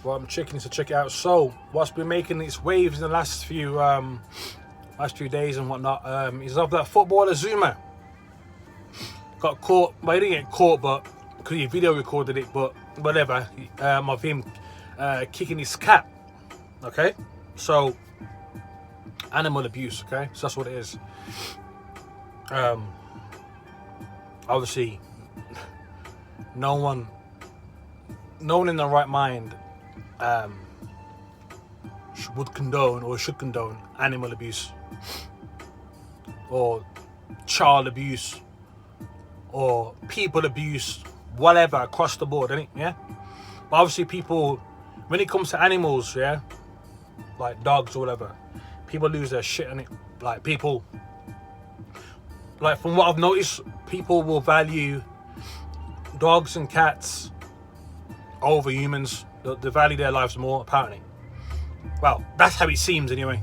what I'm checking to check it out. So what's been making its waves in the last few days and whatnot is of that footballer ZOUMA. Got caught, well, he didn't get caught, but because he video recorded it, but whatever, of him kicking his cat. Okay, so animal abuse. Okay, so that's what it is. Obviously, no one in their right mind would condone or should condone animal abuse or child abuse or people abuse, whatever, across the board, innit? Yeah. But obviously, people, when it comes to animals, yeah, like dogs or whatever, people lose their shit on it. Like people, like from what I've noticed, people will value dogs and cats over humans. They value their lives more, apparently. Well, that's how it seems anyway.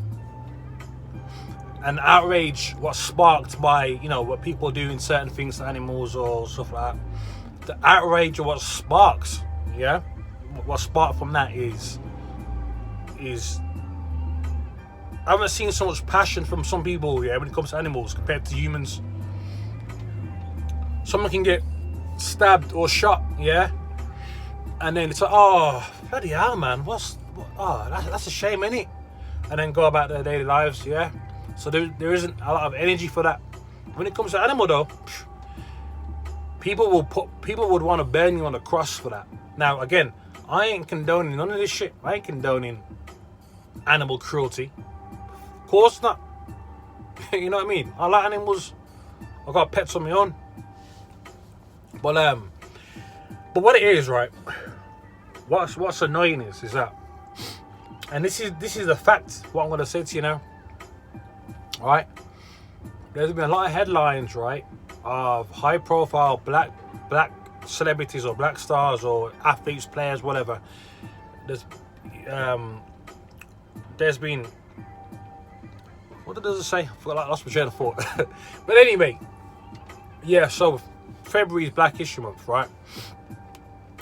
And outrage was sparked by, you know, what people do in certain things to animals or stuff like that. The outrage of what sparks, yeah, what sparked from that is I haven't seen so much passion from some people, yeah, when it comes to animals compared to humans. Someone can get stabbed or shot, yeah, and then it's like, oh, bloody hell, man, that's a shame, innit? And then go about their daily lives, yeah. So there isn't a lot of energy for that. When it comes to animal, though, people would want to burn you on the cross for that. Now, again, I ain't condoning none of this shit. I ain't condoning animal cruelty. Of course not. You know what I mean? I like animals. I got pets on my own. But what it is, right? What's annoying is that, and this is the fact. What I'm gonna say to you now. All right. There's been a lot of headlines, right, of high-profile black celebrities or black stars or athletes, players, whatever. There's been, what does it say? I forgot, I lost my train of thought. But anyway, yeah. So February is Black History Month, right?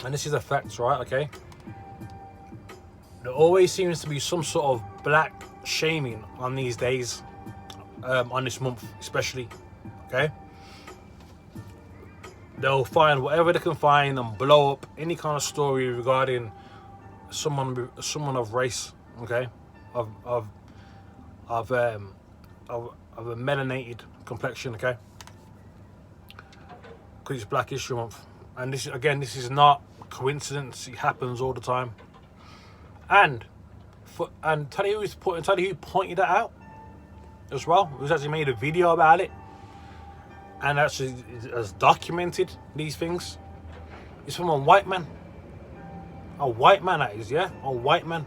And this is a fact, right? Okay. There always seems to be some sort of black shaming on these days, on this month especially. Okay. They'll find whatever they can find and blow up any kind of story regarding someone of race, okay, of a melanated complexion, okay, because it's Black History Month. And this is not coincidence. It happens all the time. And tell you who pointed that out as well. Who's actually made a video about it and actually has documented these things. It's from a white man. A white man, that is, yeah, a white man.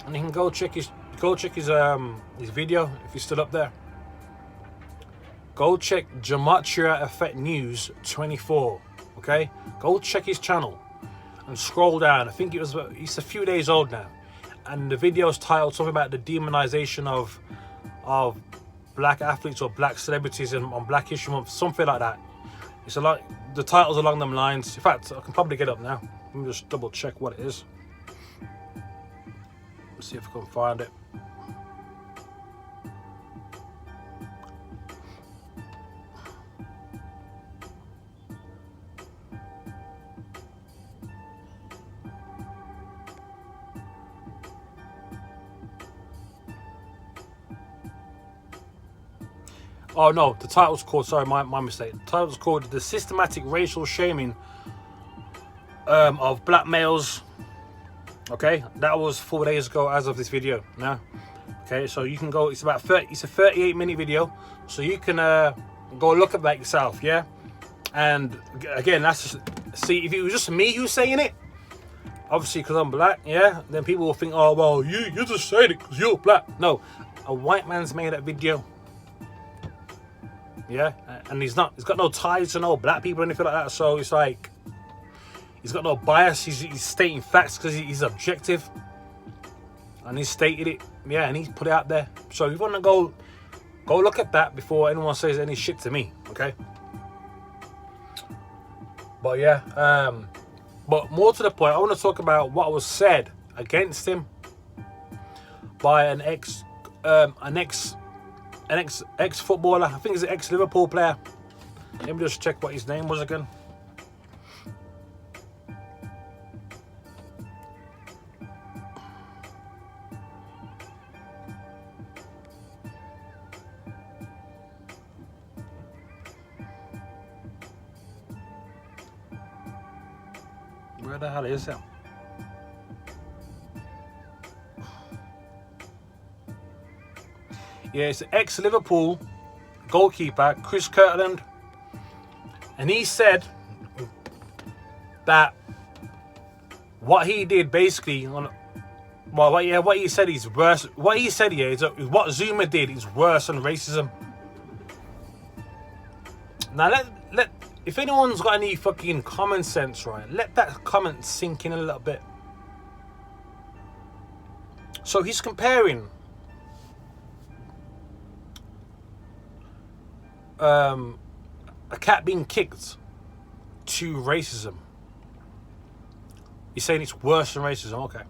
And you can go check his video if he's still up there. Go check Gematria Effect News 24. Okay, go check his channel and scroll down. I think it's a few days old now, and the video's titled something about the demonization of black athletes or black celebrities on Black History Month, something like that. It's a lot. The title's along them lines. In fact, I can probably get up now. Let me just double check what it is. Let's see if I can find it. Oh no, the title's called, sorry, my mistake. The title's called The Systematic Racial Shaming of Black Males. Okay, that was 4 days ago as of this video now. Okay, so you can go, it's a 38-minute video, so you can go look at that yourself, yeah? And again, that's just, see, if it was just me who's saying it, obviously because I'm black, yeah, then people will think, oh, well, you just saying it because you're black. No, a white man's made that video. Yeah, and he's got no ties to no black people or anything like that. So it's like he's got no bias. He's stating facts because he's objective, and he's stated it. Yeah, and he's put it out there. So if you want to go look at that before anyone says any shit to me, okay? But yeah, But more to the point, I want to talk about what was said against him by an ex footballer. I think he's an ex Liverpool player. Let me just check what his name was again. Where the hell is it? Yeah, it's ex-Liverpool goalkeeper Chris Kirkland, and he said that what he did basically what he said is worse. What he said here is what ZOUMA did is worse than racism. Now let if anyone's got any fucking common sense, right, let that comment sink in a little bit. So he's comparing a cat being kicked to racism. He's saying it's worse than racism. Okay,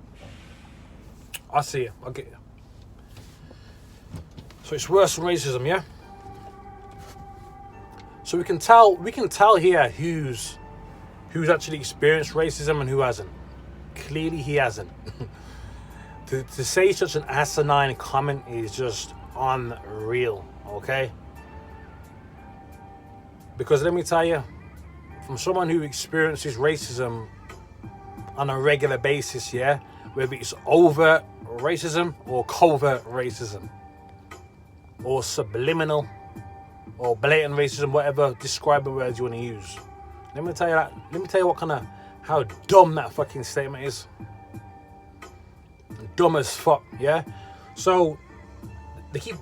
I see it. I get you. So it's worse than racism, yeah. So we can tell here who's actually experienced racism and who hasn't. Clearly, he hasn't. to say such an asinine comment is just unreal. Okay. Because let me tell you, from someone who experiences racism on a regular basis, yeah, whether it's overt racism or covert racism or subliminal or blatant racism, whatever describing words you want to use. Let me tell you how dumb that fucking statement is. Dumb as fuck, yeah? So they keep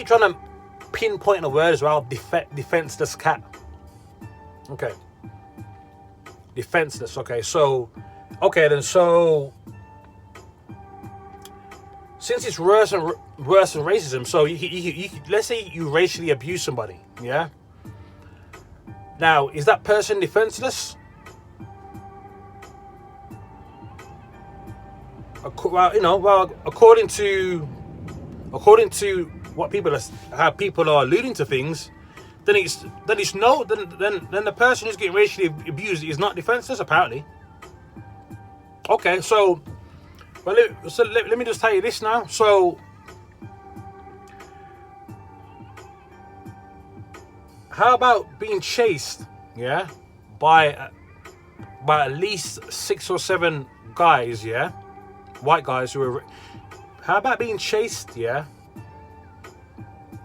trying to pinpoint a word as well, defenseless cat. Okay. Defenseless, okay. So since it's worse than racism, so you let's say you racially abuse somebody, yeah? Now, is that person defenseless? Well, according to what how people are alluding to things, then the person who's getting racially abused is not defenseless, apparently. Okay, so let me just tell you this now. So how about being chased, yeah, by at least 6 or 7 guys, yeah, white guys who are. How about being chased, yeah,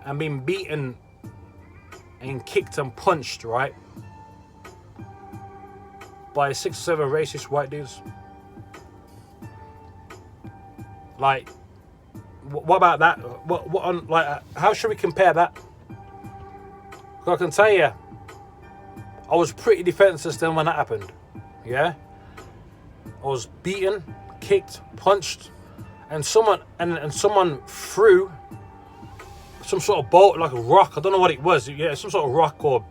and being beaten and kicked and punched, right, by 6 or 7 racist white dudes? Like, what about that? How should we compare that? I can tell you, I was pretty defenseless then when that happened. Yeah, I was beaten, kicked, punched, and someone threw some sort of bolt, like a rock. I don't know what it was. Yeah, some sort of rock or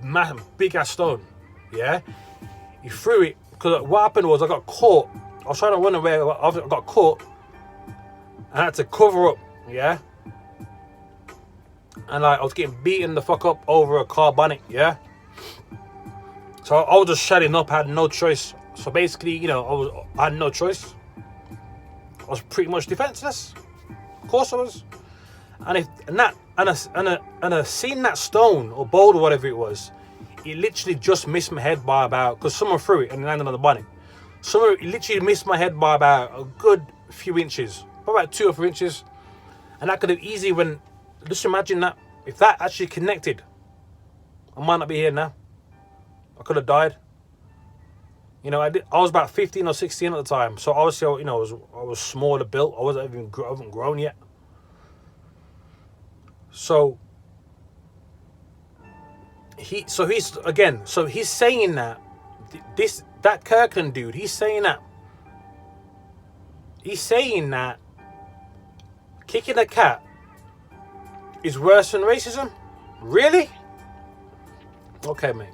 big ass stone. Yeah, he threw it because what happened was I got caught. I was trying to run away. I got caught. I had to cover up, yeah? And I was getting beaten the fuck up over a car bonnet, yeah? So I was just shutting up, I had no choice. So basically, I had no choice. I was pretty much defenseless. Of course I was. And seeing that stone or boulder or whatever it was, it literally just missed my head by because someone threw it and it landed on the bonnet. It literally missed my head by about a good few inches. About 2 or 3 inches, and that could have easily just imagine that if that actually connected, I might not be here now. I could have died. I was about 15 or 16 at the time, so obviously, I was smaller built. I haven't grown yet. So he's saying that that Kirkland dude, he's saying that kicking a cat is worse than racism? Really? Okay, mate.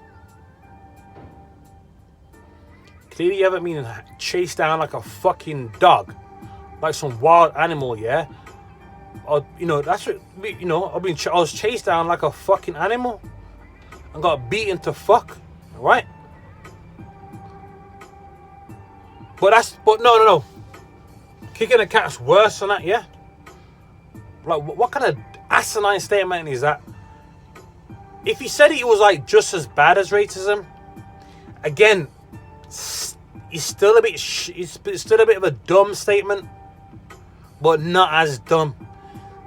Clearly you haven't been chased down like a fucking dog, like some wild animal, yeah? Or, you know, that's what, you know, I was chased down like a fucking animal and got beaten to fuck, right? But no. Kicking a cat's worse than that, yeah? Like, what kind of asinine statement is that? If he said it was like just as bad as racism, again, it's still a bit of a dumb statement, but not as dumb.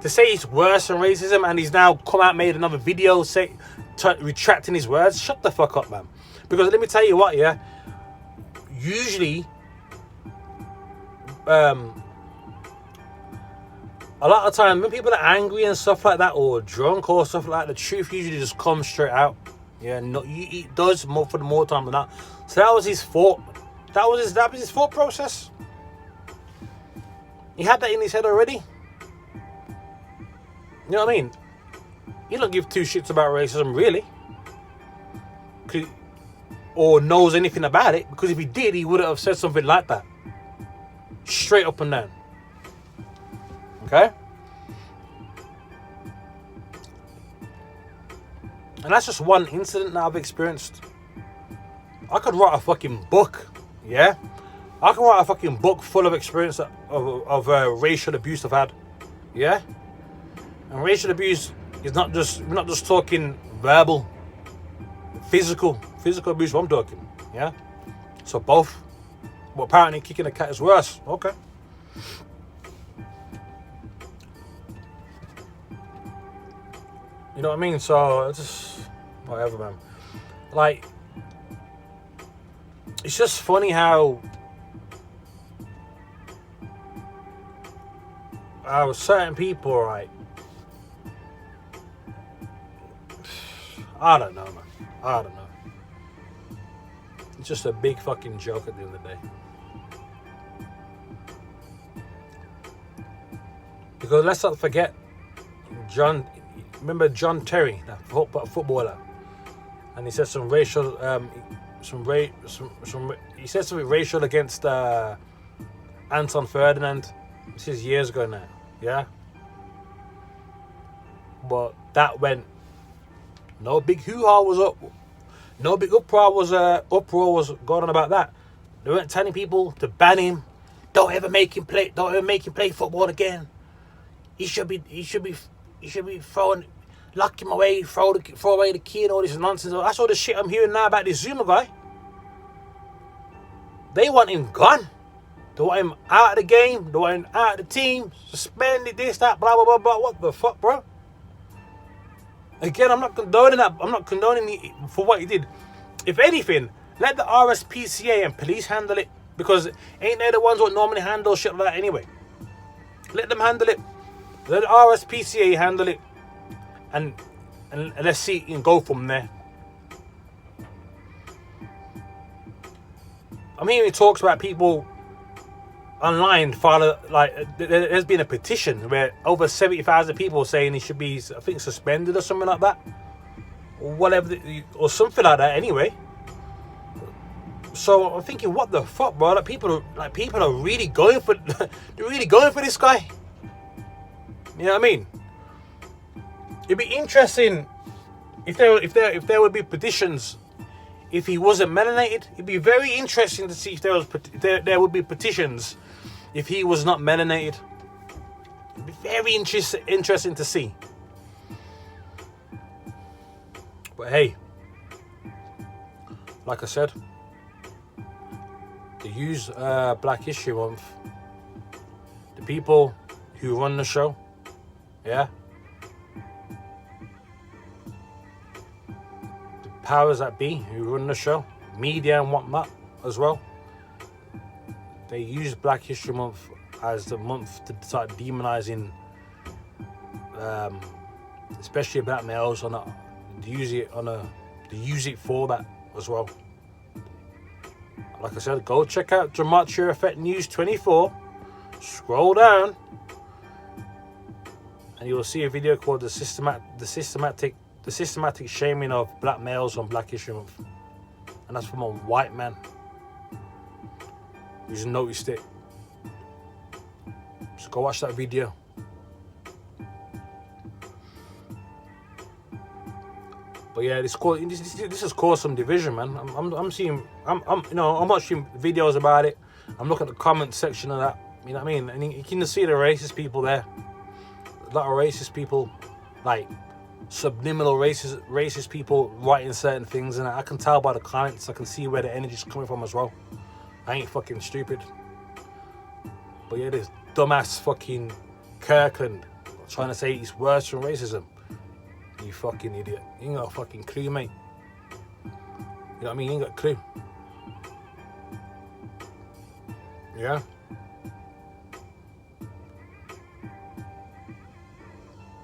To say it's worse than racism, and he's now come out and made another video retracting his words. Shut the fuck up, man. Because let me tell you what, yeah. Usually, a lot of time when people are angry and stuff like that, or drunk or stuff like that, the truth usually just comes straight out. Yeah, no, it does more for the more time than that. So that was his thought. That was his thought process. He had that in his head already. You know what I mean? He don't give two shits about racism, really, or knows anything about it. Because if he did, he wouldn't have said something like that, straight up and down. Okay? And that's just one incident that I've experienced. I could write a fucking book, yeah? I can write a fucking book full of experience of racial abuse I've had, yeah? And racial abuse is we're not just talking verbal, physical abuse I'm talking, yeah? So both. But apparently kicking a cat is worse. Okay. You know what I mean? So it's just whatever, man. Like, it's just funny how certain people, right? I don't know, man. I don't know. It's just a big fucking joke at the end of the day. Because let's not forget, remember John Terry, that footballer, and he said some racial, he said something racial against Anton Ferdinand. This is years ago now, yeah. But that went. No big hoo-ha was up. No big uproar was going on about that. They weren't telling people to ban him. Don't ever make him play football again. He should be thrown, lock him away, throw away the key and all this nonsense. That's all the shit I'm hearing now about this Zuma guy. They want him gone. They want him out of the game. They want him out of the team. Suspended, this, that, blah, blah, blah, blah. What the fuck, bro? Again, I'm not condoning that. I'm not condoning it for what he did. If anything, let the RSPCA and police handle it. Because ain't they the ones that normally handle shit like that anyway? Let them handle it. Let the RSPCA handle it. And let's see and go from there. I'm hearing talks about people online follow, like there's been a petition where over 70,000 people saying he should be, I think, suspended or something like that, or whatever, or something like that. Anyway, so I'm thinking, what the fuck, bro? People are really going for, they're really going for this guy. You know what I mean? It'd be interesting if there would be petitions. If he wasn't melanated, it'd be very interesting to see if there would be petitions if he was not melanated. It'd be very interesting to see. But hey, like I said, to use Black History Month, the people who run the show, yeah, powers that be who run the show, media and whatnot as well, they use Black History Month as the month to start demonizing especially black males to use it for that as well. Like I said, go check out Gematria Effect News 24, scroll down and you'll see a video called the systematic shaming of black males on Black History Month, and that's from a white man. who's noticed it. So go watch that video. But yeah, this has caused some division, man. I'm watching videos about it. I'm looking at the comment section of that. You know what I mean? And you can see the racist people there. A lot of racist people, like subliminal racist people writing certain things, and I can tell by the comments. I can see where the energy's coming from as well. I ain't fucking stupid. But yeah, this dumbass fucking Kirkland trying to say it's worse than racism. You fucking idiot. You ain't got a fucking clue, mate. You know what I mean? You ain't got a clue. Yeah?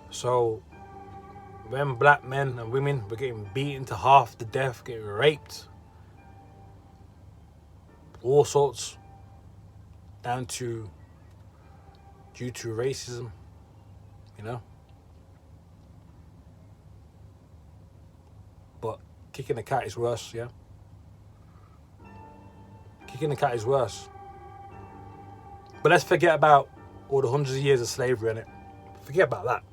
So, when black men and women were getting beaten to half to death, getting raped, all sorts, due to racism, you know? But kicking the cat is worse, yeah? Kicking the cat is worse. But let's forget about all the hundreds of years of slavery in it. Forget about that.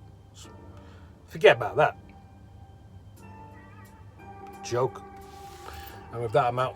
Forget about that. Joke. And with that, I'm out.